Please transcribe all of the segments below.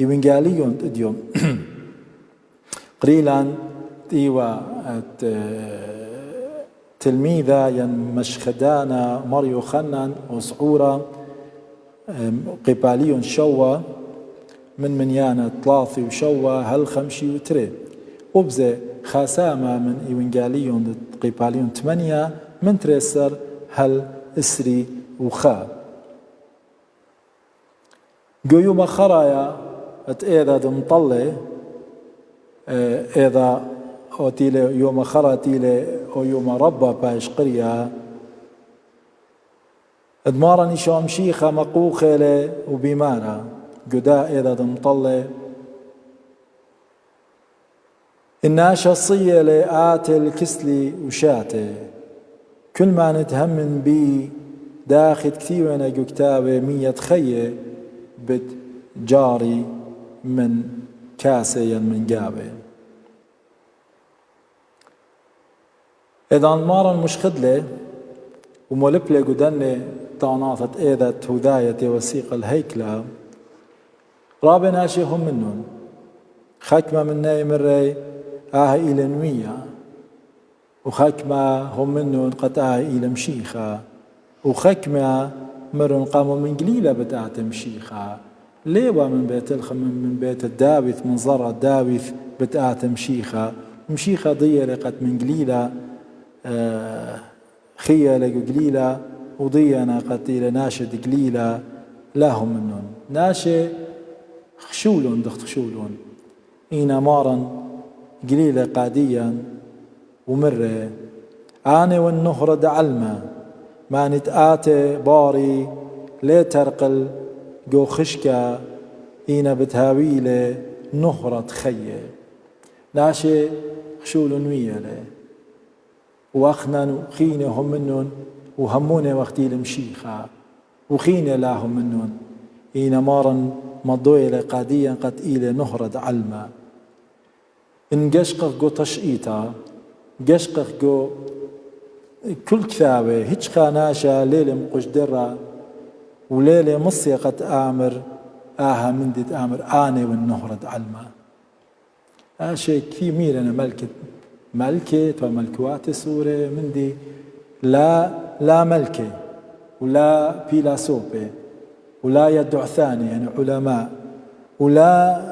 إيفنجاليون تديوم قريلا تيوا تلميذة ين مشخدانا ماريو خنان وسعورة قباليون شوا من منيانا ثلاثي وشوا هل خمشي وتري وبزي خاسامة من إيفنجاليون قباليون 8 من تريسر هل اسري وخا قيوم خرايا إذا دمطلي إذا أوتيلي يوم خراتيلي أو يوم ربا باش قريا ادمارني شوم شيخة مقوخة وبيمارة قدا إذا دمطلي الناشا الصية لآتي الكسلي وشاتي كل ما نتهمن بي داخل كثير أنا كتابة 100 خية بتجاري من كاسي من قابل إذا المارا مش خدلة ومولبلة قدنة طعناطة إذا هداية وثيقة الهيكلة رابع ناشي هم منهم خكمة من نايم الري إلى نوية وخكمة هم منهم قد إلى مشيخة وخكمة مرن قاموا من قليلة بتاعت مشيخة ليوا من بيت من بيت الداوث من زرع الداوث بتاعت مشيخة ضية لقد من قليلة خية لقليلة وضينا قتيلة ناشد قليلة لاهم منهم ناشي خشولون دخت خشولون إينا مارا قليلة قاديا ومرة آني والنهر دعلمة ما نتآتي باري ليه ترقل جو خشكة إينا بتهاويلة نهرة خية ناشي خشولون ويالي واخنا وخينة هم منهم وهمونة وقتي المشيخة وخينة لاهم منهم إينا مارا مضويلة قاديا قد إيلة نهرة علمة إن قشقق جو تشقيتا قشقق جو كل كثابة هيج خاناشا ليلة مقشدرة وليلة مصية قد آمر من دي آمر آني والنهرة علمة شيء كثير ميرنا ملكة وملكوات سورة من دي لا ملكة ولا فيلاسوفة ولا يدع ثاني يعني علماء ولا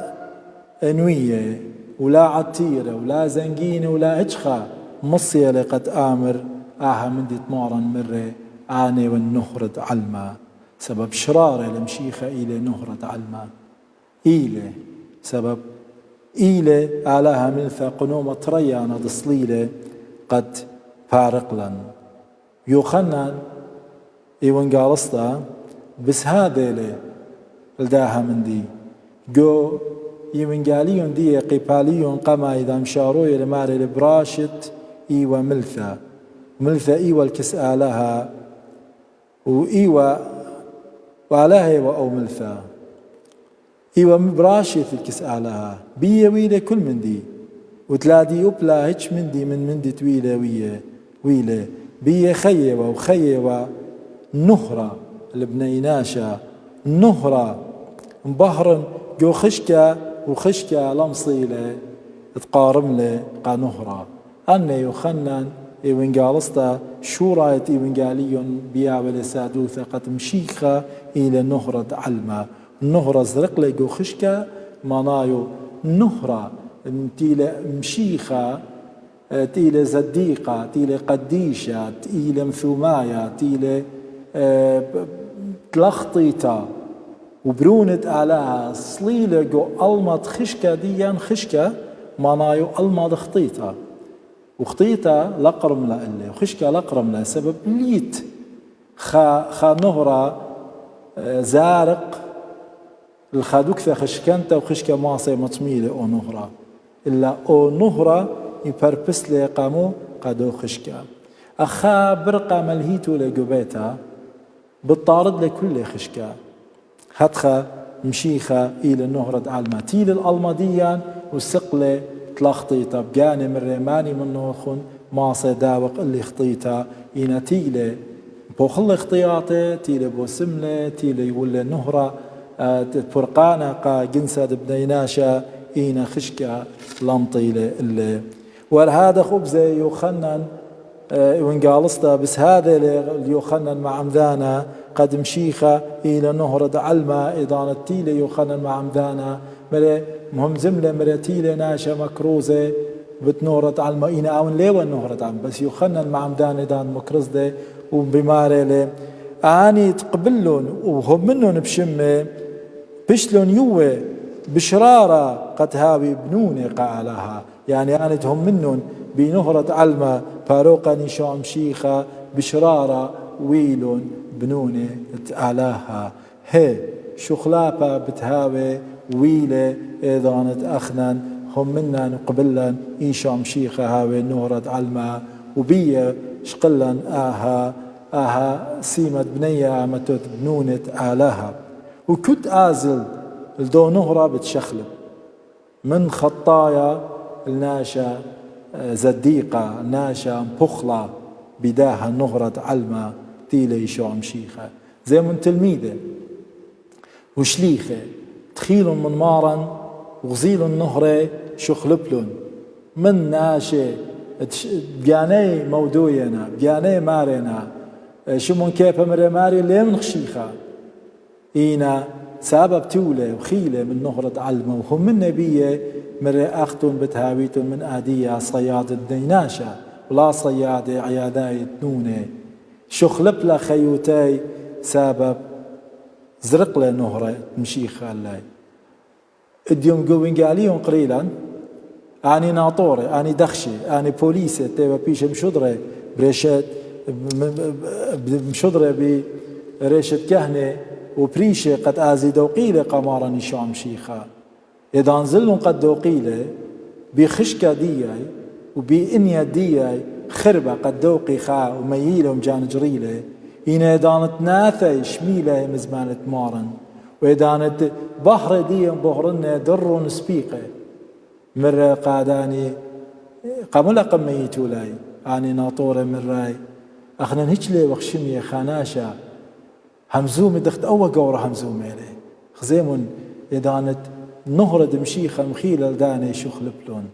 أنوية ولا عطيرة ولا زنجينة ولا إجخا مصية لقد آمر من دي تمارا مرة آني والنهرة علمة سبب شرارة لمشيخة إلى نهرة علمة إلى سبب إيلة آلها ملثا قنومة ريانا ضصليلة قد فارقلا يوخنان إيوان قالصتا بس هذا لي لداها من دي جو إيوان قاليون دي قباليون قما إذا مشاروي لماري لبراشت إيوا ملثا إيوا الكس آلها وإيوا وآلها إيوا أو ملثا إيوا مبراشي في الكس آلها بيه ويلة كل من دي وتلادي أبلا هيش من دي من دي تويلة ويلة بيه خيوة نهرة البنيناشا نهرة مبهرن جو خشكة لمصيلة تقارم له قنهرة أن يخنن إيوان قالستا شو رايت إيوان قاليون بيعمل سادوثة قد مشيخة إلى نهرة علمة النهرة زرق لي جو خشكة منايو نهرة تيلة مشيخة تيلة زديقة تيلة قديشة تيلة مثوماية تيلة تلخطيطة وبرونة آلاها صليلة جو ألمت خشكة ديان خشكة منايو ألمت خطيطة وخطيطة لقرم لألي وخشكة لقرم لأ سبب ليت خا نهرة زارق الخادوكثة خشكنتا وخشكة ماصي مطميلة أو نهرة إلا أو نهرة يبربس لي قامو قادو خشكة أخا برقة ملهيتو لقبيتا بتطارد لكل خشكة هتخا مشيخة إلى النهرة علمة تيل الألمديان وسقلة تلخطيتا بجاني من ريماني من نوخن ماصي داوق اللي خطيتا إينا تيلة بوخل اختياطي تيلة بوسملة تيلة يولي نهرة فرقانا قا جنسد بنيناشا إينا خشكا لمطيلة اللي وهذا خبزة يوخنن وانقالصتا بس هذا اللي يوخنن مع عمدانا قد مشيخة إلى نهرة علما إضانة تيلة يوخنن مع عمدانا مهم زملة مرتيلة ناشا مكروزة بتنورة علما إينا أون ليوان نهرة علما بس يوخنن مع عمدانا إضان مكرزة وبمارة أني تقبلون وهم منهم بشمة بشلون يوه بشرارة قد هاوي بنوني قالها يعني أنا هم منهم بنهرة علما فاروقني شو مشيخة بشرارة ويلون بنوني تعلاها هي شو خلافة بتهاوي ويلة إذا أخنن هم منا قبلا إيشا مشيخة هاوي نهرة علما وبيا شقلا آها سيمة بنية عمتت بنونة آلاها وكنت آزل الدو نهرة بتشخلب من خطايا الناشا زديقة ناشا بخلة بداها نهرة علما تيلي شو مشيخة زي من تلميذة وشليخة تخيلن من مارن وغزيل النهرة شخلبلن من ناشا بياني مودوينا بياني مارنا شو من كيف ماري ليه من خشيخة إينا سبب تولة وخيلة من نهرة علمة وهم من نبيه مرة أختن بتهاويتن من آدية صيادة ديناشة ولا صيادة عياداية نونة شخلب لا خيوتاي سبب زرق له نهرة مشيخة الله اديهم قوين قاليهم قليلا أني ناطورة أني دخشي أني بوليسة تيبا بيش مشدرة بريشت مشدرة بريشت كهنة وبريشة قد آزي دوقيلة قمارا نشام شيخا إذا نزلن قد دوقيلة بخشكة دياي وبإنيا دياي خربة قد دوقي خا ومييلة ومجان جريلة إنا إذا نتناثي شميلة مزمانة مارن وإذا نت بحر دي بحرنا در سبيقة مرة قاداني قامولا قميتو لاي أني ناطورة من راي أخنا هجلي وخشمية خاناشا همزوم دخت أول قورة همزوم عليه خزيمون إذا نهر دمشيخة مخيلة لداني شخلبلون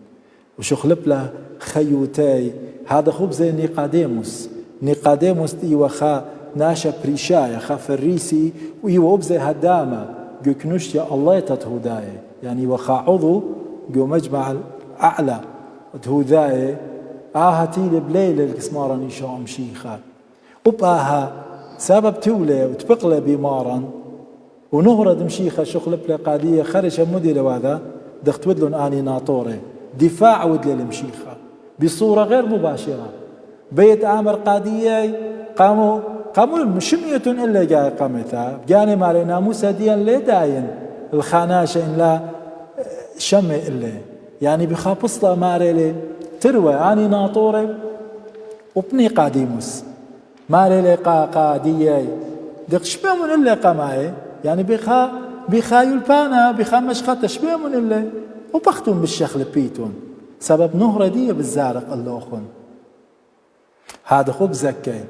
وشخلبله خيوتاي هذا خبز نيقاديموس دي وخا ناشا بريشايا خا فريسي ويو أبزي هدامة جو كنوشتيا الله تتهداي يعني وخا عضو جو مجمع الأعلى تهداي تيلي بليلة الكسمارة نيشا مشيخة وباها سبب تولي وتبقلة بمارا ونهرة دمشيخة شخلب قادية خرشة مديرة وهذا دخت ودلن آني ناطورة دفاع ودلي المشيخة بصورة غير مباشرة بيت آمر قادية قاموا مشمية إلا جاي قامتها جاني مالي ناموسة ديان ليه داين الخاناشة إن لا شمي إلا يعني بخابصلة ماري تروى آني ناطورة وبني قاديموس مالي لقا قادية دق شبه من اللي قماي يعني بخا يلبانا بخا مشخطة شبه من اللي وبختم بالشخل بيتون سبب نهرة دي بالزارق اللوخن هذا خب زكي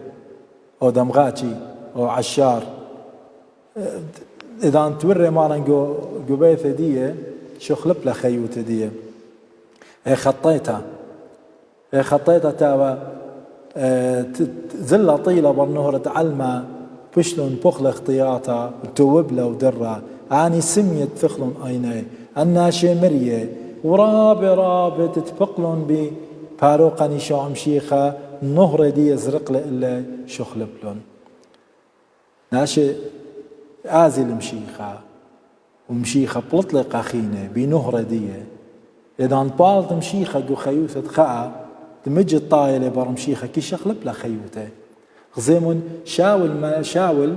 أو دمغاتي أو عشار إذا توري مارن جو بيثة دي شخلب لخيوت دي خطيتها تاوى زلة طيلة برنهرة علما بشلون بخل اختياطها توبلة ودرة عاني سمية فخلون أيني الناشي مرية ورابة تتبقلون بفاروقة نشام شيخة النهرة دي يزرق إلا شخلبلون ناشي آزل مشيخة ومشيخة بلطلق أخينة بنهرة دي إذا انبالت مشيخة جو خيوثة خاء تمجي الطايلة برمشيخة كي شخلب لا خيوته غزيمون شاول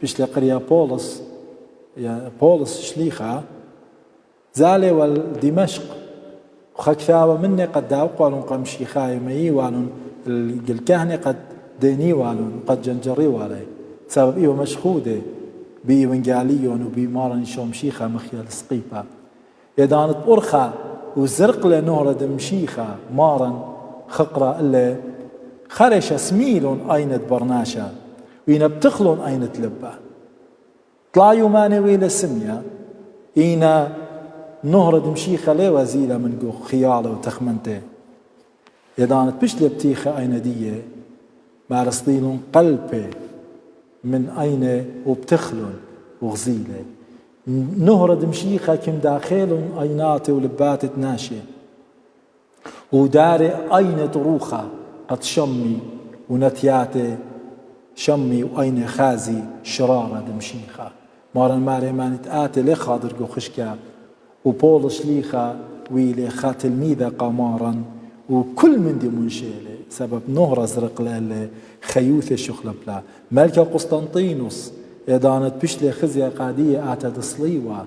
بيش لقريا بولس يا بولس شليخة زالي والدمشق وخكثاوة مني قد داوقوا قام شيخاي مي والون الكهنة قد ديني والون قد جنجري والي سبب إيوه مشخودة بي ونجاليون وبي مارن شوم شيخة مخيال سقيفة يدانت أرخى وزرق لنهرة دمشيخة مارن خقرة إلا خرش سميلون أين برناشا وين بتخلون أين تلبى طلعوا ماني ويلا سمية إينا نهر دمشيخة لي وزيلة من جو خيالة وتخمنته يدانت بشلي بتيخة أين دية مارسطيلون قلبه من أين وبتخلون وغزيلة نهر دمشيخة كم داخلون أيناتي ولباتت ناشية وداري أين طروخة قد شمي ونتياتي شمي وأين خازي شرارة دمشيخة مارن ماري ما نتآتي لي خاضر جو خشكا وبولش ليخا ويلي خا تلميذة قمارا وكل من دي منشيلة سبب نهر أزرق لالي خيوثة شخلة بلا ملكة قسطنطينوس يدانت بشلي خزية قادية آتا دصليوة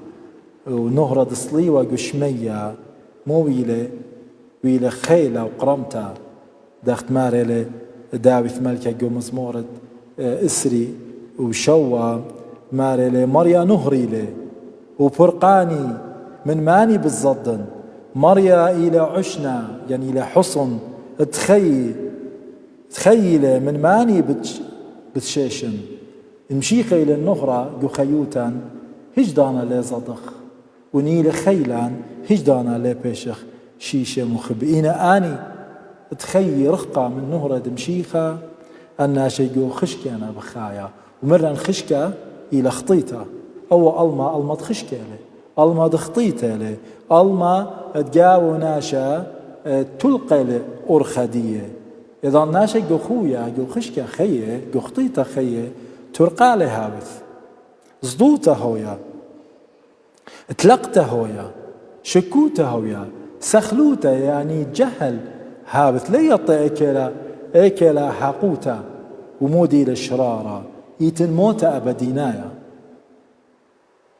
ونهر دصليوة قشمية مو ويلي خيلة وقرمتا داخت ماري داوث ملكة جو مزمورة إسري وشوا ماري لي مريا نهري لي وبرقاني من ماني بالضدن مريا إلى عشنا يعني إلى حصن تخيلة من ماني بتشيشن المشيخة إلى النهرة جو خيوتا هجدانا لي زضخ ونيل خيلان هجدانا لي بيشخ شيشة مخبئين آني تخيي رخقة من نهرة دمشيخة أنا شيقو خشكي أنا بخايا ومرة خشكة إلى خطيطة أو ألما تخشكي لي ألما دخطيطة لي ألما تجاو ناشا تلقى لي أرخدية إذا ناشا جو خويا جو خشكة خيه جو خطيطة خيه ترقى لي هاوث زدوته هويا تلقته هويا شكوته هويا سخلوته يعني جهل هابت لي يطي اكلا حقوتا ومودي للشرارة يتن موتا أبدينايا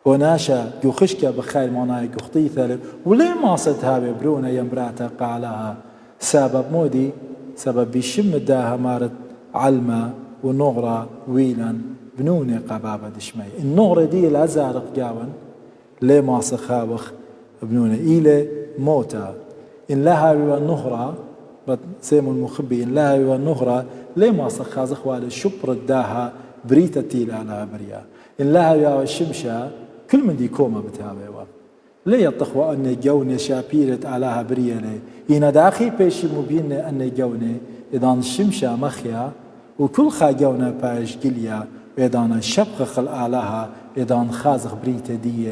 وناشا جو خشكا بخير موناي جو خطيثة وليه ما صد هابي برونا يمبراتا قالها سبب مودي سبب بيشم داها مارت علمة ونغرة ويلا بنوني قبابة دشمي النغرة دي الأزارق جاون ليه ما سخاوخ بنوني إلي موتا إن لها والنهرة سيمو المخبي إن لها والنهرة ليه ما سخاز إخوالي الشبر الداها بريتا تيل على بريا إن لها والشمشة كل من دي كومة بتهاوي ليه يطخوا أني جوني شابيرت علىها بريا لي إن داخي بيشي مبين أني جوني إذا الشمشة مخيا وكل خاجونا باش قليا إذا شبخ خل آلها إذا خازخ بريتا دي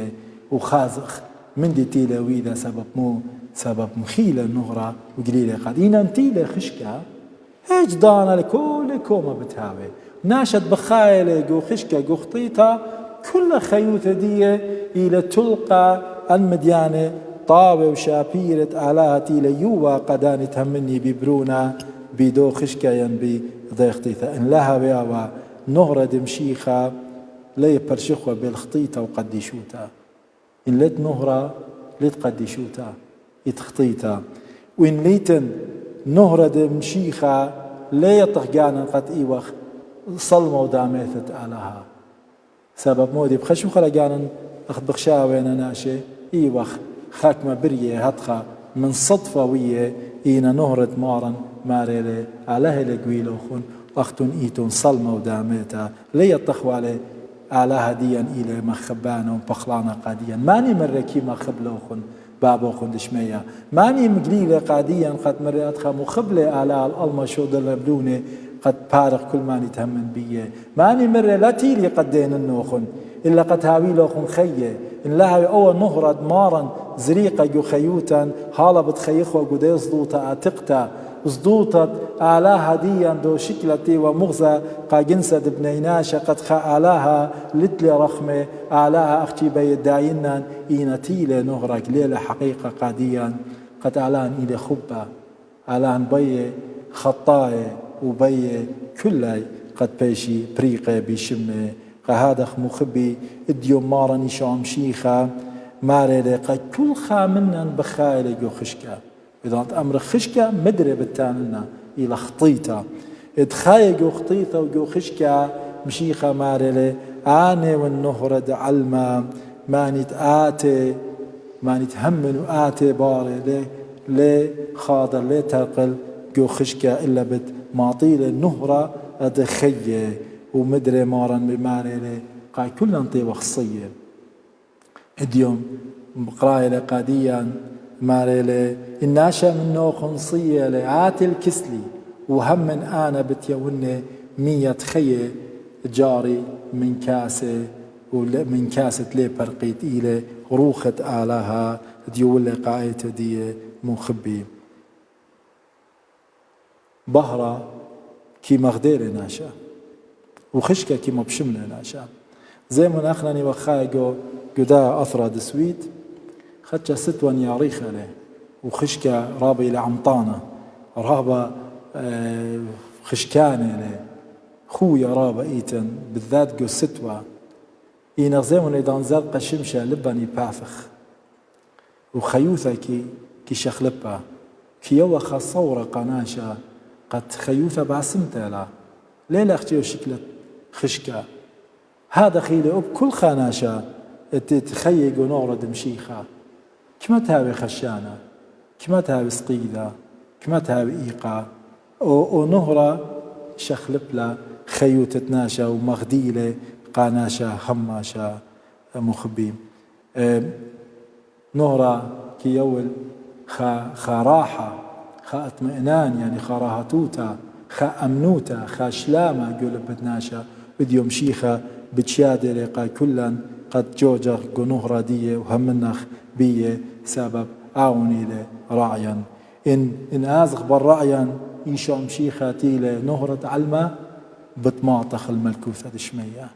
وخازخ من دي تيلا ويدا سبب مخيلة النغرة وقليلة قدينا انتيلة خشكة هيج دانا لكل كومة بتهاوي ناشد بخايلة جو خشكة جو خطيطة كل خيوثة دي إلى تلقى المديانة طاوة وشابيرة آلاها تيلا يوا قداني تهمني ببرونا بيدو خشكة ينبي ضي خطيطة إن لها وياوا نغرة دمشيخة لي برشخوة بالخطيطة وقديشوتا إن ليت نهرة ليت قديشوتا يتخطيتا وإن ليتن نهرة دمشيخة لا يطغجانا قد إيوخ صلمة وداميثت آلها سبب مودي بخشو خلقانا أخذ بخشاوين ناشي إيوخ خاكمة بريه هتخا من صدفة ويه إينا نهرة مارن ماريلي عليه لقويلوخن أختن إيتون صلمة وداميتا لا يطخوا عليه على هديا إلى مخبانا وبخلانا قاديا ماني مركي مخبلوخن بابوخن دشمية ماني مقليلة قاديا قد مرياتخا مخبلة على الألما شود اللبلوني قد بارق كل ماني تهمن بيه ماني مرة لا تيلي قدين النوخن إلا قد هاوي لوخن خيه إن لها أول نهرة مارا زريقة جو خيوتا حالا بتخيخوا قدي صدوتا أتقتا صدوتا آلاها ديا دو شكلتي ومغزى قا جنسد بنيناشا قد خا آلاها لتلي رخمة آلاها أختي بيد داينا إينتيلة نهرة ليلة حقيقة قاديا قد آلان إلي خبة آلان بي خطاية وبي كلي قد بيشي بريقة بيشمة قهادخ مخبي اديوم مارا نشام شيخة ماري قد كل خامنا بخايلة جو خشكة إذا أمر خشكة مدري بالتاننا إلى خطيطة إدخاية جو خطيطة وجو خشكة مشيخة ماري آني والنهرة علما ما نتآتي ما نتهمن وآتي باري لي خاضر لي تقل جو خشكة إلا بد معطيل النهرة أدخيه ومدري مارا بماري قاي كلن طيبة خصية اديوم قراية لقاديا ماريلي الناشا من نو خنصية لعاتي الكسلي وهم من أنا بتيوني 100 خيه جاري من كاسة ومن كاسة لي برقيت إلي روخة آلها ديولي قايت دي مخبي بهرة كي مغديري ناشا وخشكة كي مبشملة ناشا زي من أخناني وخايقو قدا أثرى دسويت خدشا ستوان ياريخ له وخشكة رابي لعمطانة رابا خشكانة له خويا رابا إيتن بالذات قو ستوى إينا زي من إدان زاد قشمشة لبني بافخ وخيوثة كي شخلبها كي يوخا صورة قناشة قد خيوثة باسمتها لا ليلة اختيو شكلة خشكة هذا خيلي أب كل خاناشة تخيق ونورة دمشيخة كما تهابي خشانة كما تهابي سقيدة كما تهابي إيقا ونهرة شخلبلا خيوتة ناشا ومغديلة قاناشا هماشا مخبيم نهرة كي يول خا راحة خا اطمئنان يعني خا راهتوتا خا أمنوتا خا شلامة قول بدناشا بديوم شيخة بتشادة لقا كلا قد جوجر قنهرة دي وهمنخ بيه سبب عوني لرعيا إن آزغ بالرعيا إيشام شيخة تيلة نهرة علمة بتماطخ الملكوثة دشمية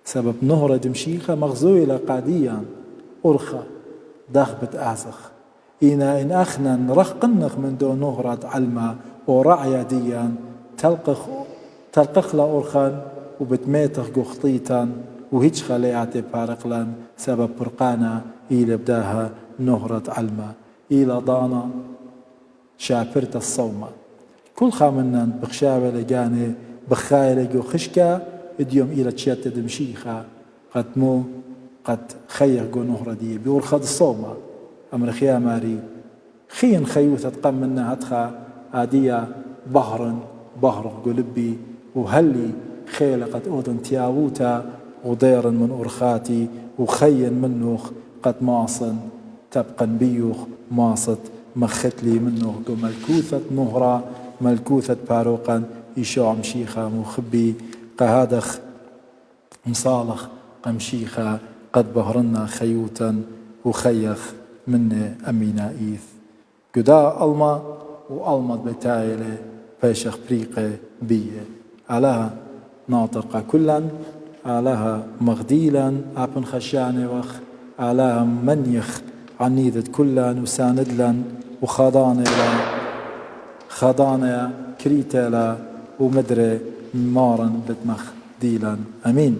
سبب نهرة دمشيخة مغزوية لقاديا أرخى داخ بتآزغ إن أخنا نرخقنخ من دو نهرة علمة ورعيا ديا تلقخ لأرخان وبتميتخ قخطيتا وهيج خليعتي بارقلان سبب برقانا إلى بداها نهرة علمة إلى ضانا شابرت الصومة كل خامنا بخشابة لقاني بخاي لقو خشكا اديوم إلى تشيات دمشيخة قد مو قد خيق نهرة دي بيورخد الصومة أمر خيا ماري خين خيوثة تقم منا هتخا عادية بهر قلبي وهلي خيل قد أودن تياوتا وضير من أرخاتي وخين منوخ قد ماصن تبقى بيوخ ماصت مختلي منه ملكوثة نهرة ملكوثة باروقا إيشوع مشيخة مخبي قهادخ مصالخ قمشيخة قد بهرنا خيوتا وخيخ من أمينا إيث قدا ألما وألمت بتايلة بيشخ بريقة بيه علىها ناطقة كلا علىها مغديلا أبن خشاني وخ علىها منيخ عنيدة كلا وساندلا خضانة كريتلا ومدري مارا بتمخ ديلا أمين.